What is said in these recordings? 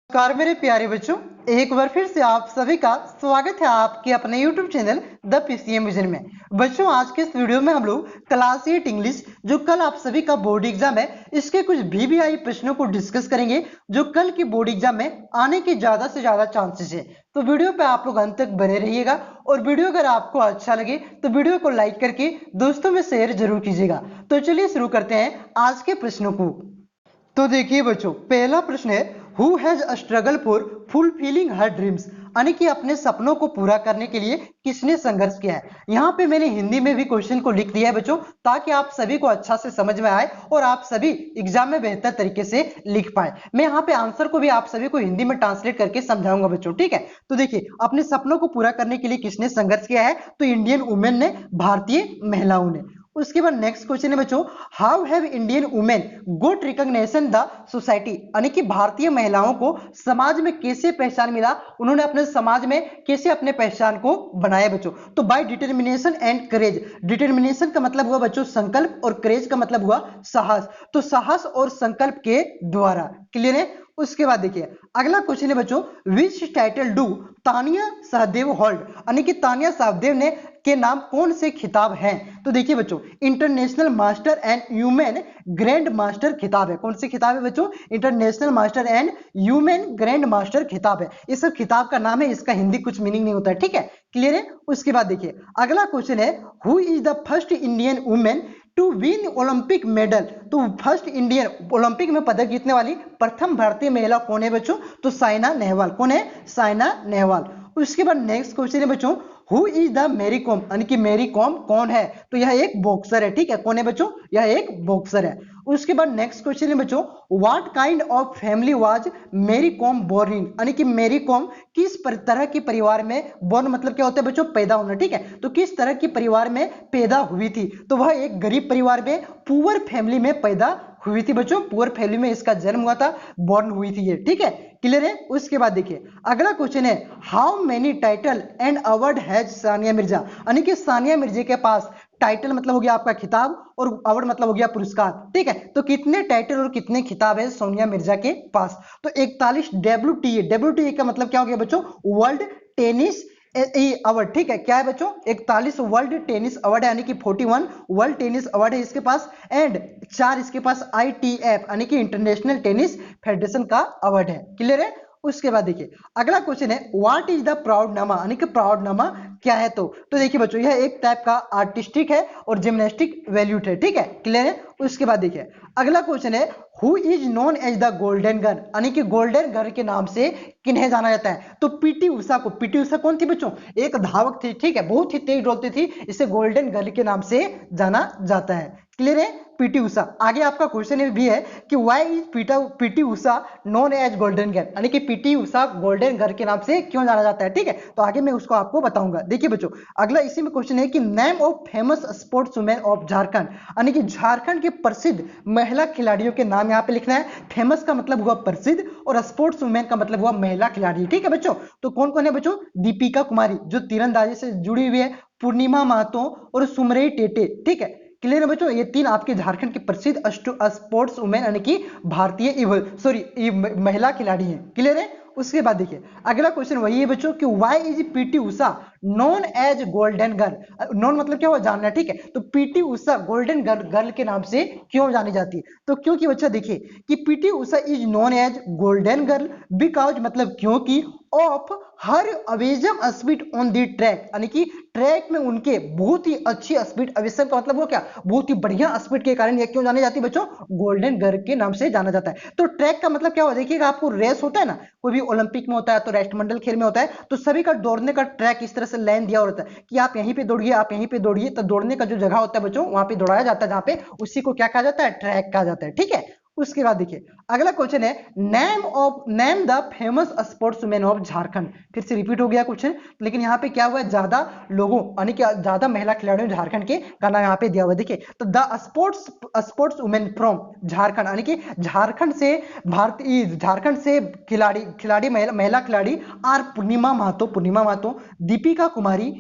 नमस्कार मेरे प्यारे बच्चों, एक बार फिर से आप सभी का स्वागत है आपके अपने YouTube channel the PCM vision में। बच्चों, आज के इस वीडियो में हम लोग क्लास 8 इंग्लिश जो कल आप सभी का बोर्ड एग्जाम है, इसके कुछ VVI प्रश्नों को डिस्कस करेंगे जो कल की बोर्ड एग्जाम में आने के ज्यादा से ज्यादा चांसेस है। तो वीडियो पे आप लोग अंत तक बने रहिएगा और वीडियो अगर आपको अच्छा लगे तो वीडियो को लाइक करके दोस्तों में शेयर जरूर कीजिएगा। तो चलिए शुरू करते हैं आज के प्रश्नों को। तो देखिए बच्चों, पहला प्रश्न है who has struggle for fulfilling her dreams, यानी कि अपने सपनों को पूरा करने के लिए किसने संघर्ष किया है। यहाँ पे मैंने हिंदी में भी क्वेश्चन को लिख दिया है बच्चों, ताकि आप सभी को अच्छा से समझ में आए और आप सभी एग्जाम में बेहतर तरीके से लिख पाए। मैं यहाँ पे आंसर को भी आप सभी को हिंदी में ट्रांसलेट करके समझाऊंगा बच्चों, ठीक है। तो देखिए, अपने सपनों को पूरा करने के लिए किसने संघर्ष किया है, तो इंडियन वुमेन ने, भारतीय महिलाओं ने। उसके बाद नेक्स्ट क्वेश्चन है बच्चों, how have Indian women got recognition the society, यानी कि भारतीय महिलाओं को समाज में कैसे पहचान मिला, उन्होंने अपने समाज में कैसे अपने पहचान को बनाया बच्चों। तो by determination and courage. Determination का मतलब हुआ बच्चों संकल्प और करेज का मतलब हुआ साहस। तो साहस और संकल्प के द्वारा। क्लियर है। उसके बाद देखिए अगला क्वेश्चन है बच्चों, which title do Tania Sahdev hold, यानी कि तानिया सहदेव ने के नाम कौन से खिताब हैं। तो देखिए बच्चों, international master and human grand master खिताब है। कौन से खिताब है बच्चों, international master and human grand master खिताब है। इस सब खिताब का नाम है, इसका हिंदी कुछ मीनिंग नहीं होता है, ठीक है। क्लियर है। उसके बाद देखिए अगला क्वेश्चन है, who is the first Indian women to win Olympic medal. तो फर्स्ट इंडियन ओलंपिक में पदक जीतने वाली प्रथम भारतीय महिला कौन है बच्चों, तो साइना नेहवाल। कौन है, साइना नेहवाल। उसके बाद नेक्स्ट क्वेश्चन है बच्चों, who is the Mary Kom, यानी कि मैरी कॉम कौन है, तो यह एक बॉक्सर है, ठीक है। कौन है बच्चों, यह एक बॉक्सर है। उसके बाद नेक्स्ट क्वेश्चन है बच्चों, what kind of family was Mary Kom born in, यानी कि मैरी कॉम किस तरह के परिवार में, बोर्न मतलब क्या होता है बच्चों, पैदा होना, ठीक है। तो किस तरह के परिवार में पैदा हुई थी, तो वह एक गरीब परिवार में, पुअर फैमिली में पैदा हुई थी बच्चों। पुअर फैमिली में इसका जन्म हुआ था, बोर्न हुई थी ये, ठीक है। क्लियर है। उसके बाद देखिए अगला क्वेश्चन है, how many title and award has Sania Mirza, यानी कि सानिया मिर्जा के पास टाइटल मतलब हो गया आपका खिताब और अवार्ड मतलब हो गया पुरस्कार, ठीक है। तो कितने टाइटल और कितने खिताब है सोनिया मिर्जा के पास, तो 41 WTA का मतलब क्या हो गया बच्चों, वर्ल्ड टेनिस अवार्ड, ठीक है। क्या है बच्चों, 41 वर्ल्ड टेनिस अवार्ड है, यानी कि 41 वर्ल्ड टेनिस अवार्ड है इसके पास, एंड 4 इसके पास ITF यानी कि इंटरनेशनल टेनिस फेडरेशन का अवार्ड है। क्लियर है। उसके बाद देखिए अगला क्वेश्चन है, व्हाट इज द प्राउड नामा, यानी कि प्राउड नामा क्या है। तो देखिए बच्चों, यह एक टाइप का आर्टिस्टिक है और जिम्नास्टिक वैल्यूट है, ठीक है। क्लियर है। उसके बाद देखिए अगला क्वेश्चन है, who is known as the golden girl, यानी कि गोल्डन गर्ल के नाम से किन्हें जाना जाता है, तो पीटी उषा को। पीटी उषा कौन थी बच्चों, एक धावक थी, ठीक है, बहुत ही तेज दौड़ती थी, इसे गोल्डन गर्ल के नाम से जाना जाता है। क्लियर है। पीटी उषा। आगे आपका क्वेश्चन भी है कि why is PT Usha known as golden girl, यानी कि पीटी उषा गोल्डन गर्ल के नाम से क्यों जाना जाता है, ठीक है। तो आगे मैं उसको आपको बताऊंगा। देखिए बच्चों अगला इसी में क्वेश्चन है कि name of famous sports women of Jharkhand, यानी कि झारखंड के प्रसिद्ध महिला खिलाड़ियों के नाम यहाँ पे लिखना है। फेमस का मतलब हुआ प्रसिद्ध और स्पोर्ट्स वुमेन का मतलब हुआ महिला खिलाड़ी, ठीक है बच्चों। तो कौन कौन है बच्चों, दीपिका कुमारी जो तीरंदाजी से जुड़ी हुई है, पूर्णिमा महतो और सुमरई टेटे, ठीक है। क्लियर है बच्चों, ये तीन आपके झारखंड के प्रसिद्ध स्पोर्ट्स वुमेन यानी कि भारतीय महिला खिलाड़ी हैं। क्लियर है। उसके बाद देखिए अगला क्वेश्चन वही है बच्चों कि why is PT Usha known as golden girl. Known मतलब क्या हुआ, जानना, ठीक है। तो पीटी उषा गोल्डन गर्ल के नाम से क्यों जानी जाती है, तो क्योंकि बच्चा देखिए कि PT Usha is known as golden girl because मतलब क्योंकि of her awesome speed on the track, यानी कि ट्रैक में उनके बहुत ही अच्छी स्पीड, अवेजम का मतलब वो क्या, बहुत ही बढ़िया स्पीड के कारण ये क्यों जानी जाती है बच्चों, गोल्डन गर्ल के नाम से जाना जाता है। तो ट्रैक का मतलब क्या हो, देखिएगा आपको रेस होता है ना, कोई भी ओलंपिक में होता है तो राष्ट्रमंडल खेल में होता है, तो सभी का दौड़ने का ट्रैक इस तरह से लाइन दिया होता है कि आप यहीं पे दौड़िए, आप यहीं पे दौड़िए, तो दौड़ने का जो जगह होता है बच्चों वहां पे दौड़ाया जाता है, जहां पे उसी को क्या कहा जाता है, ट्रैक कहा जाता है, ठीक है। उसके बाद देखिए अगला क्वेश्चन है, name the famous sports women of Jharkhand. फिर से रिपीट हो गया क्वेश्चन, लेकिन यहाँ पे क्या हुआ है, ज्यादा लोगों यानी कि ज्यादा महिला खिलाड़ियों झारखंड के का नाम यहाँ पे दिया हुआ है। देखिए तो the sports women from Jharkhand, यानी कि झारखंड से खिलाड़ी महिला खिलाड़ी आर पूर्णिमा महतो, दीपिका कुमारी,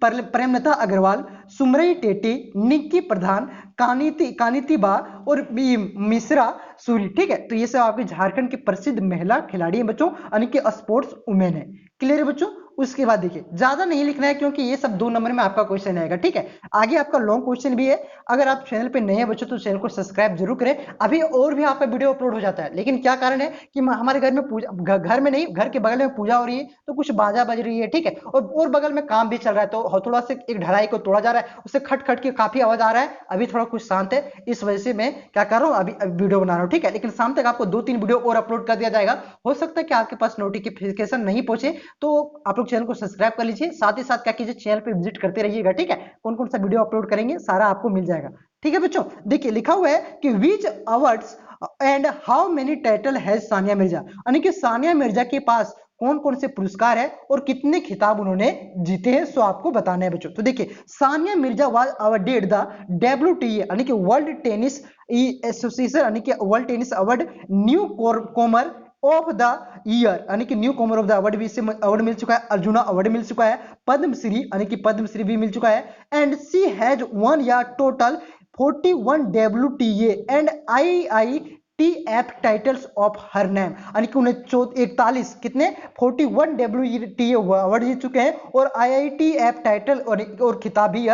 प्रेमलता अग्रवाल, सुमरई टेटी, निक्की प्रधान, कानीति बा और मिश्रा सूरी। ठीक है, तो ये सब आपके झारखंड की प्रसिद्ध महिला खिलाड़ी हैं बच्चों, यानी कि स्पोर्ट्स वुमेन है। क्लियर है बच्चों। उसके बाद देखिए, ज्यादा नहीं लिखना है क्योंकि ये सब 2 नंबर में आपका क्वेश्चन आएगा। ठीक है, आगे आपका लॉन्ग क्वेश्चन भी है। अगर आप चैनल पे नए हैं बच्चों तो चैनल को सब्सक्राइब जरूर करें। अभी और भी आपका वीडियो अपलोड हो जाता है, लेकिन क्या कारण है कि हमारे घर में पूजा, घर में नहीं, घर के बगल में पूजा हो रही है तो कुछ बाजा बज रही है। ठीक है, और बगल में काम भी चल रहा है, तो थोड़ा सा एक ढलाई को तोड़ा जा रहा है, उससे खट खट के काफी आवाज आ रहा है। अभी थोड़ा कुछ शांत है, इस वजह से मैं क्या कर रहा हूँ, अभी वीडियो बना रहा हूँ। ठीक है, लेकिन शाम तक आपको 2-3 वीडियो और अपलोड कर दिया जाएगा। हो सकता है कि आपके पास नोटिफिकेशन नहीं पहुंचे, तो आप लोग चैनल को सब्सक्राइब कर लीजिए। साथ ही साथ क्या कीजिए, चैनल पे विजिट करते रहिएगा। ठीक है, कौन कौन सा वीडियो अपलोड करेंगे सारा आपको मिल जाएगा। ठीक है बच्चों, देखिए लिखा हुआ है कि which awards and how many title has Sania Mirza, यानी कि सानिया मिर्जा के पास कौन कौन से पुरस्कार है और कितने खिताब उन्होंने जीते हैं, सो आपको बताना है बच्चों। तो देखिए, Sania Mirza was awarded the WTA यानी कि वर्ल्ड टेनिस एसोसिएशन यानी कि world tennis award newcomer of the year, यानी कि newcomer of the award भी अवार्ड मिल चुका है, अर्जुना अवार्ड मिल चुका है, पद्मश्री यानी कि पद्मश्री भी मिल चुका है। एंड सी हैज वन या total 41 WTA and IITF titles of her name, यानी कि उन्हें 41 कितने 41 WTA अवार्ड जीत चुके हैं और IITF टाइटल और खिताब भी,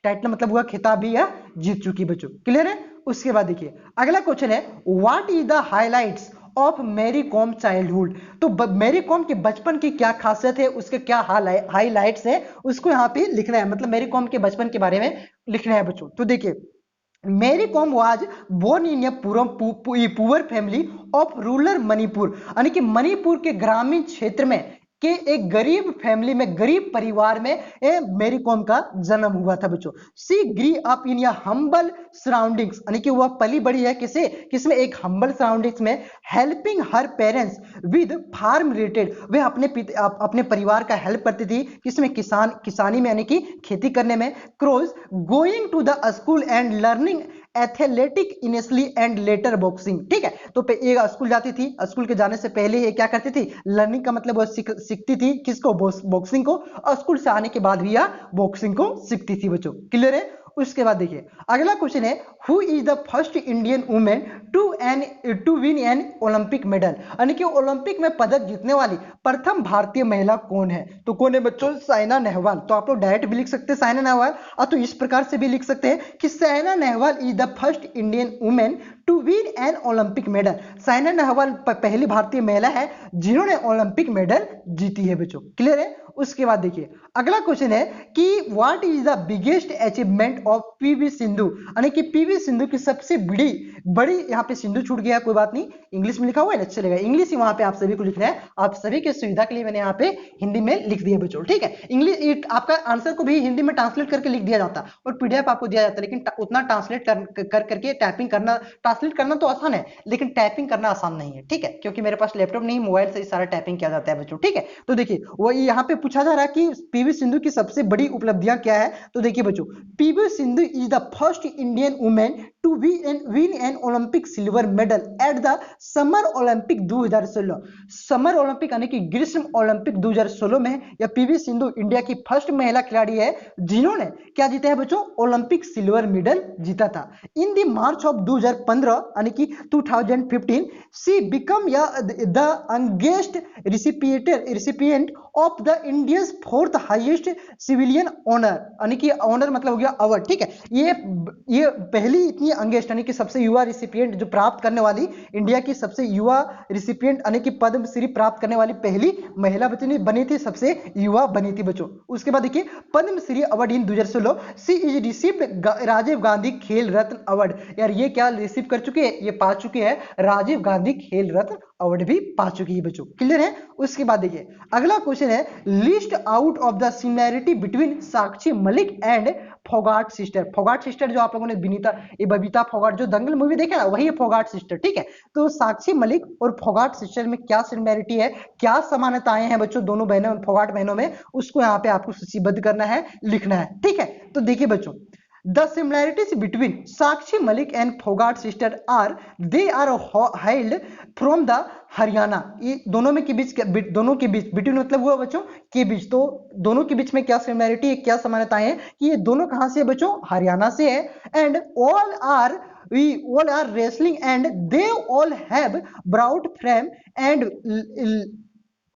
टाइटल मतलब हुआ खिताब भी जीत चुकी बच्चों। क्लियर है। उसके बाद देखिए, अगला क्वेश्चन है what is the highlights of Mary Kom childhood. तो मैरी कॉम के बचपन की क्या खासियत है, उसके क्या हाइलाइट्स है, उसको यहाँ पे लिखना है, मतलब मैरी कॉम के बचपन के बारे में लिखना है बच्चों। तो देखिए, Mary Kom was born in a poor family of rural Manipur, यानी कि मणिपुर के ग्रामीण क्षेत्र में के एक गरीब फैमिली में, गरीब परिवार में मैरी कॉम का जन्म हुआ था बच्चों। सी ग्री अप इन या हम्बल सराउंडिंग्स, यानी कि वह पली बड़ी है किसमें एक हम्बल सराउंडिंग्स में, helping her parents with farm related, वे अपने परिवार का हेल्प करती थी किसमें, किसानी में, यानी कि खेती करने में। Cross going to the school and learning athletic initially and later boxing. ठीक है, तो एक स्कूल जाती थी, स्कूल के जाने से पहले ये क्या करती थी, लर्निंग का मतलब वो सीखती थी किसको, बॉक्सिंग को, और स्कूल से आने के बाद भी यह बॉक्सिंग को सीखती थी बच्चों। क्लियर है। उसके बाद देखिए, अगला क्वेश्चन है who is the first Indian women to win an Olympic medal, यानी कि ओलंपिक में पदक जीतने वाली प्रथम भारतीय महिला कौन है। तो कौन है बच्चों, साइना नेहवाल। तो आप लोग डायरेक्ट भी लिख सकते हैं साइना नेहवाल, और तो इस प्रकार से भी लिख सकते हैं कि Saina Nehwal is the first Indian women to win an Olympic medal. Saina Nehwal पहली भारतीय महिला है जिन्होंने ओलंपिक मेडल जीती है बच्चों। क्लियर है। उसके बाद देखिए, अगला क्वेश्चन है कि what is the biggest achievement of PV Sindhu, यानी कि पीवी सिंधु की सबसे बड़ी यहाँ पे सिंधु छूट गया, कोई बात नहीं, इंग्लिश में लिखा हुआ है ना, चलेगा, इंग्लिश ही वहां पे आप सभी को लिखना है। आप सभी की सुविधा के लिए मैंने यहाँ पे हिंदी में लिख दिया बच्चों। ठीक है, इंग्लिश आपका आंसर को भी हिंदी में ट्रांसलेट करके लिख दिया जाता और पीडीएफ आपको दिया जाता, लेकिन उतना ट्रांसलेट करके टाइपिंग करना, ट्रांसलेट करना तो आसान है लेकिन टाइपिंग करना आसान नहीं है। ठीक है, क्योंकि मेरे पास लैपटॉप नहीं, मोबाइल से ही सारा टाइपिंग किया जाता है बच्चों। ठीक है, तो देखिए वो यहाँ पे पूछा जा रहा है कि पीवी सिंधु की सबसे बड़ी उपलब्धियां क्या है। तो देखिए बच्चों, PV Sindhu is the first Indian women to win an Olympic silver medal at the summer Olympic 2016। Summer Olympic यानी कि ग्रीष्म ओलंपिक 2016 में यह पीवी सिंधु इंडिया की फर्स्ट महिला खिलाड़ी है जिन्होंने क्या जीता है बच्चों, ओलंपिक सिल्वर मेडल जीता था। इन द मार्च ऑफ 2015 यानी कि 2015 she become the youngest recipient of the Indians fourth highest civilian honour, यानी कि ऑनर मतलब हो गया अवार्ड। ठीक है, ये पहली इतनी यंगेस्ट यानी कि सबसे युवा रिसिपिएंट जो प्राप्त करने वाली, इंडिया की सबसे युवा रिसिपिएंट यानी कि पद्मश्री प्राप्त करने वाली पहली महिला बनी थी, सबसे युवा बनी थी बच्चों। उसके बाद देखिए, Padma Shri award in 2016 she is received Rajiv Gandhi Khel Ratna award. यार ये क्या रिसीव कर चुके हैं, ये पा चुके हैं राजीव गांधी खेल रत्न अवार्ड भी पा चुकी है बच्चों। क्लियर है। उसके बाद देखिए, अगला क्वेश्चन है list out of the similarity between Sakshi Malik and Phogat sister. Phogat sister जो आप लोगों ने बबीता फोगाट जो दंगल मूवी देखा ना, वही है फोगाट सिस्टर। ठीक है, तो साक्षी मलिक और फोगाट सिस्टर में क्या सिमिलैरिटी है, क्या समानताएं हैं बच्चों दोनों बहनों, फोगाट बहनों में, उसको यहाँ पे आपको सूचीबद्ध करना है, लिखना है। ठीक है, तो देखिए बच्चों, the similarities between Sakshi Malik and Phogat sister are they are hailed from the Haryana. ये दोनों में के बीच, दोनों के बीच, बिटवीन मतलब हुआ बच्चों के बीच, तो दोनों के बीच में क्या सिमिलैरिटी है, क्या समानताएं हैं कि ये दोनों कहां से है बच्चों, हरियाणा से है। And we all are wrestling and they all have brought fame and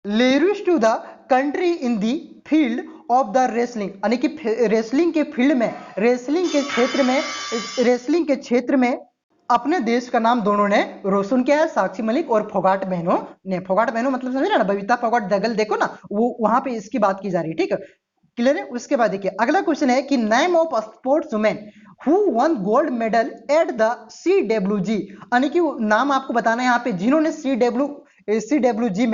laurels to the country in the field of the wrestling, यानी कि रेसलिंग के फील्ड में, रेसलिंग के क्षेत्र में अपने देश का नाम दोनों ने रोशन किया है, साक्षी मलिक और फोगाट बहनों ने। फोगाट बहनों मतलब समझ रहे ना, बबीता फोगाट दगल, देखो ना वो वहां पे इसकी बात की जा रही है, ठीक है, क्लियर है। उसके बाद देखिए अगला क्वेश्चन है कि name of sports women who one gold medal at the CWG, यानी कि नाम आपको बताना है यहाँ पे जिन्होंने CWG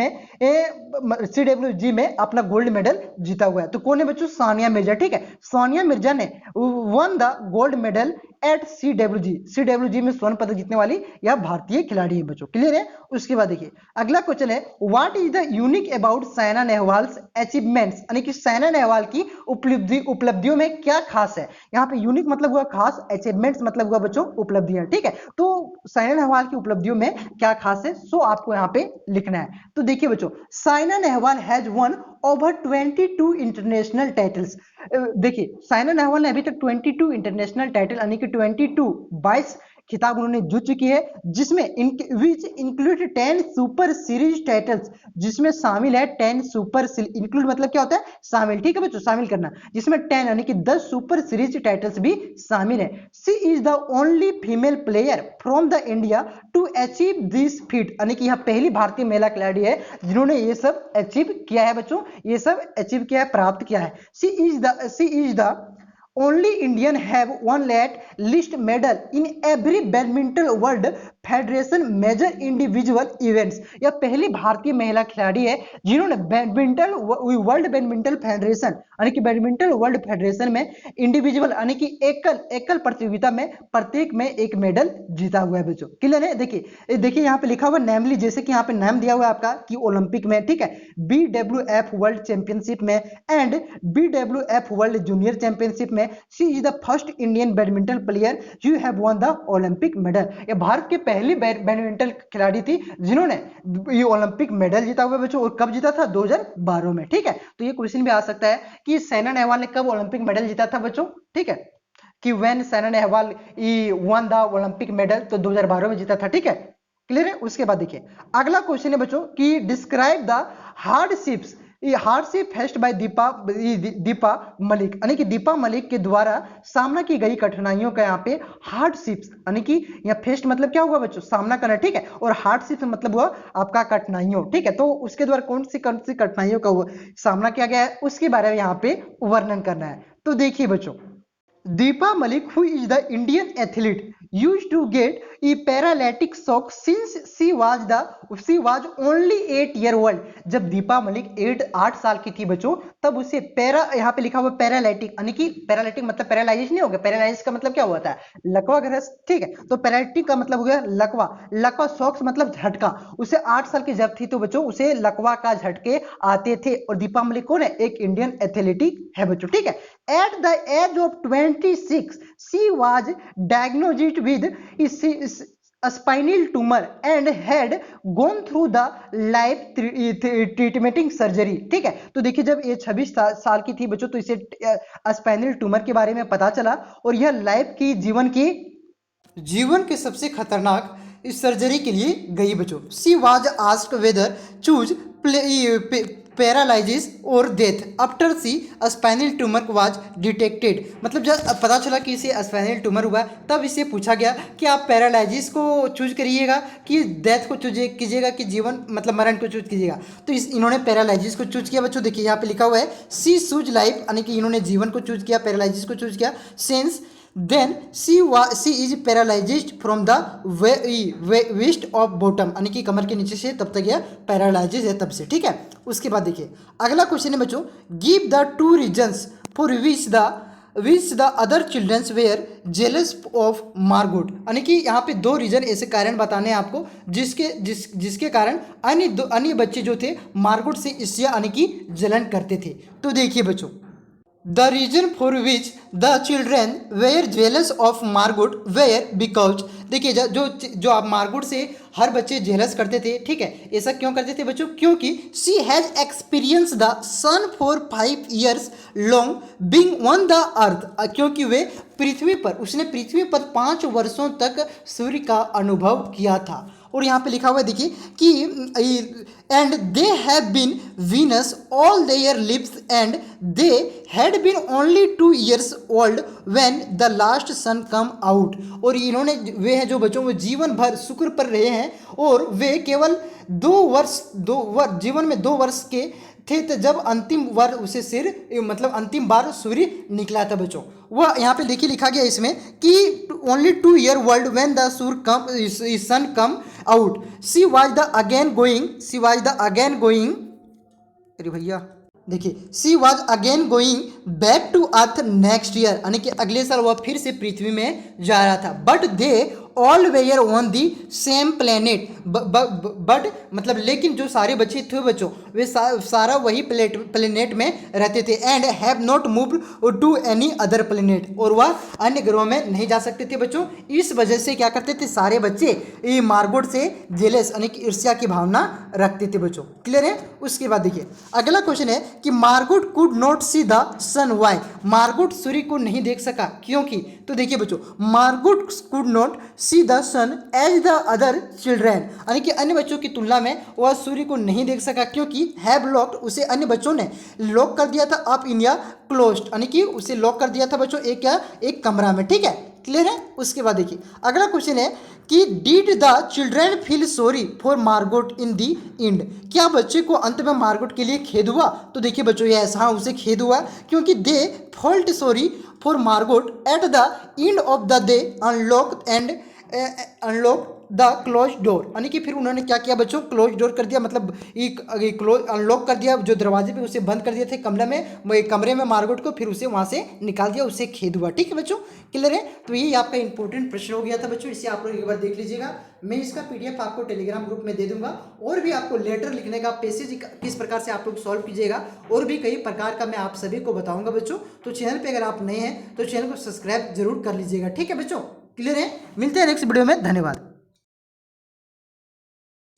में अपना गोल्ड मेडल जीता हुआ है। तो कौन है बच्चों, सानिया मिर्जा, ठीक है, सानिया मिर्जा ने one the gold medal at CWG में स्वर्ण पदक जीतने वाली यह भारतीय खिलाड़ी है बच्चों, क्लियर है। उसके बाद देखिए अगला क्वेश्चन है what is the unique about Saina Nehwal's achievements, यानी कि साइना नेहवाल की उपलब्धियों में क्या खास है। यहाँ पे यूनिक मतलब हुआ खास, अचीवमेंट्स मतलब हुआ बच्चों उपलब्धियां, ठीक है। तो साइना नेहवाल की उपलब्धियों में क्या खास है, सो आपको यहाँ पे लिखना है। तो देखिए बच्चों, Saina Nehwal has one over 22 international titles. देखिए साइना नेहवाल ने अभी तक 22 इंटरनेशनल टाइटल, यानी कि 22 खिताब उन्होंने जीत चुकी है, जिसमें which include 10 super series titles, जिसमें शामिल है 10 सुपर, इंक्लूड मतलब क्या होता है, शामिल, ठीक है बच्चों, शामिल करना, जिसमें 10 यानी कि 10 सुपर सीरीज टाइटल्स भी शामिल है। She is the only female player from the India to achieve this feat, यानी कि यह पहली भारतीय महिला खिलाड़ी है जिन्होंने ये सब अचीव किया है बच्चों, ये सब अचीव किया है, प्राप्त किया है। She is the only Indian have won at least medal in every badminton world federation major individual events. यह पहली भारतीय महिला खिलाड़ी है जिन्होंने वर्ल्ड बैडमिंटन फेडरेशन, यानी कि बैडमिंटन वर्ल्ड फेडरेशन में इंडिविजुअल, यानी कि एकल प्रतियोगिता में प्रत्येक में एक मेडल जीता हुआ है बच्चों, क्लियर है। देखिए यहाँ पे लिखा हुआ नेमली, जैसे कि यहाँ पे नाम दिया हुआ है आपका कि ओलंपिक में, ठीक है, BWF वर्ल्ड चैंपियनशिप में एंड BWF वर्ल्ड जूनियर चैंपियनशिप में she is the first Indian badminton player you have won the Olympic medal. यह भारत के पहली बैडमिंटन खिलाड़ी थी जिन्होंने ये ओलंपिक मेडल जीता हुआ बच्चों, और कब जीता था, 2012 में, ठीक है। तो ये क्वेश्चन भी आ सकता है कि साइना नेहवाल ने कब ओलंपिक मेडल जीता था बच्चों, ठीक है, कि when Saina Nehwal one the Olympic medal, तो 2012 में जीता था, ठीक है, क्लियर है। उसके बाद देखिए अगला क्वेश्चन है बच्चों कि describe the hardship faced by Deepa Malik, यानी कि दीपा मलिक के द्वारा सामना की गई कठिनाइयों का यहाँ पे हार्डशिप्स, यानी कि यहाँ फेस्ट मतलब क्या हुआ बच्चों, सामना करना, ठीक है, और हार्डशिप मतलब हुआ आपका कठिनाइयों, ठीक है। तो उसके द्वारा कौन सी कठिनाइयों का सामना किया गया है, उसके बारे में यहाँ पे वर्णन करना है। तो देखिए बच्चों, Deepa Malik, who is the Indian athlete, used to get a paralytic shock since she was only 8 year old। जब दीपा मलिक 8 साल की थी बच्चों, तब उसे यहाँ पे लिखा हुआ पैरालाइटिक, यानी कि पैरालाइटिक मतलब पैरालाइज नहीं हो गया, पैरालाइज का मतलब क्या होता है, लकवा ग्रस्त, ठीक है। तो पैरालिटिक का मतलब हो गया लकवा शॉक्स मतलब झटका। उसे 8 साल की जब थी तो बच्चों उसे लकवा का झटके आते थे, और दीपा मलिक कौन है, एक इंडियन एथलीट है बच्चों, ठीक है। At the age of 26, she was diagnosed with a spinal tumor and had gone through the life treatment surgery, ठीक है। तो देखिए जब ये 26 साल की थी बच्चों, तो इसे स्पाइनल ट्यूमर के बारे में पता चला, और यह लाइफ की जीवन के सबसे खतरनाक इस सर्जरी के लिए गई बच्चों। She was asked whether choose paralysis और death after she spinal tumour was detected, मतलब जब पता चला कि इसे स्पाइनल ट्यूमर हुआ, तब इसे पूछा गया कि आप पैरालाइजिस को चूज करिएगा कि डेथ को चूज कीजिएगा, कि जीवन मतलब मरण को चूज कीजिएगा। तो इन्होंने पैरालाइजिस को चूज किया बच्चों। देखिए यहाँ पे लिखा हुआ है सी चूज लाइफ, यानी कि इन्होंने जीवन को चूज किया, पैरालाइजिस को चूज किया, since then she is paralysed from the waist of bottom, यानी कि कमर के नीचे से तब तक यह पैरालाइजिस है तब से, ठीक है। उसके बाद देखिए अगला क्वेश्चन है बच्चों, give the 2 reasons for which the other childrens were jealous of Margot, यानी कि यहाँ पे 2 रीजन ऐसे कारण बताने हैं आपको जिसके कारण अन्य बच्चे जो थे मार्गोट से ईर्ष्या यानी कि जलन करते थे। तो देखिए बच्चों, the reason for which the children were jealous of Margot were because, देखिए जो आप मार्गोट से हर बच्चे जेलस करते थे, ठीक है, ऐसा क्यों करते थे बच्चों, क्योंकि she has experience the sun for 5 years long being on the earth, क्योंकि वे पृथ्वी पर, उसने पृथ्वी पर 5 वर्षों तक सूर्य का अनुभव किया था। और यहाँ पे लिखा हुआ है देखिए कि and they have been Venus all their lives and they had been only 2 years old when the last sun come out, और इन्होंने, वे हैं जो बच्चों, वो जीवन भर शुक्र पर रहे हैं और वे केवल 2 वर्ष जीवन में 2 वर्ष के थे तो जब अंतिम बार उसे सिर, मतलब अंतिम बार सूर्य निकला था बच्चों। वह यहाँ पे देखिए लिखा गया इसमें कि only 2 year world when the sun come out she was the again going, अरे भैया देखिए, she was again going back to earth next year, यानी कि अगले साल वह फिर से पृथ्वी में जा रहा था। But they all were on the same planet, but मतलब लेकिन जो सारे बच्चे थे बच्चों, वे सारा वही प्लेनेट में रहते थे। And have not move to any other planet, और वह अन्य ग्रहों में नहीं जा सकते थे बच्चों। इस वजह से क्या करते थे सारे बच्चे, ये मार्गोट से जेलस यानी कि ईर्ष्या की भावना रखते थे बच्चों। क्लियर है। उसके बाद देखिए अगला क्वेश्चन है कि Margot could not see the sun why, Margot सूर्य को नहीं देख सका क्योंकि, तो देखिए बच्चों, Margot could not see the sun as the other children, यानी कि अन्य बच्चों की तुलना में वह सूर्य को नहीं देख सका क्योंकि हैव लॉक्ड, उसे अन्य बच्चों ने लॉक कर दिया था अप इन या क्लोज्ड, यानी कि उसे लॉक कर दिया था बच्चों एक कमरा में। ठीक है, क्लियर है। उसके बाद देखिए अगला क्वेश्चन है कि did the children feel sorry for Margot in the and, क्या बच्चे को अंत में मार्गोट के लिए खेद हुआ, तो देखिए बच्चों ये ऐसा, हाँ उसे खेद हुआ क्योंकि they felt sorry for Margot at the end of the day unlock the close door, यानी कि फिर उन्होंने क्या किया बच्चों, क्लोज डोर कर दिया, मतलब क्लोज अनलॉक कर दिया जो दरवाजे पे, उसे बंद कर दिए थे कमरे में मार्गोट को, फिर उसे वहाँ से निकाल दिया, उसे खेद हुआ। ठीक है बच्चों, क्लियर है। तो ये आपका इंपॉर्टेंट प्रश्न हो गया था बच्चों, इसे आप लोग एक बार देख लीजिएगा। मैं इसका PDF आपको टेलीग्राम ग्रुप में दे दूंगा, और भी आपको लेटर लिखने का पैसेज किस प्रकार से आप लोग सॉल्व कीजिएगा, और भी कई प्रकार का मैं आप सभी को बताऊंगा बच्चों। तो चैनल पे अगर आप नए हैं तो चैनल को सब्सक्राइब जरूर कर लीजिएगा। ठीक है बच्चों, क्लियर है। मिलते हैं नेक्स्ट वीडियो में, धन्यवाद।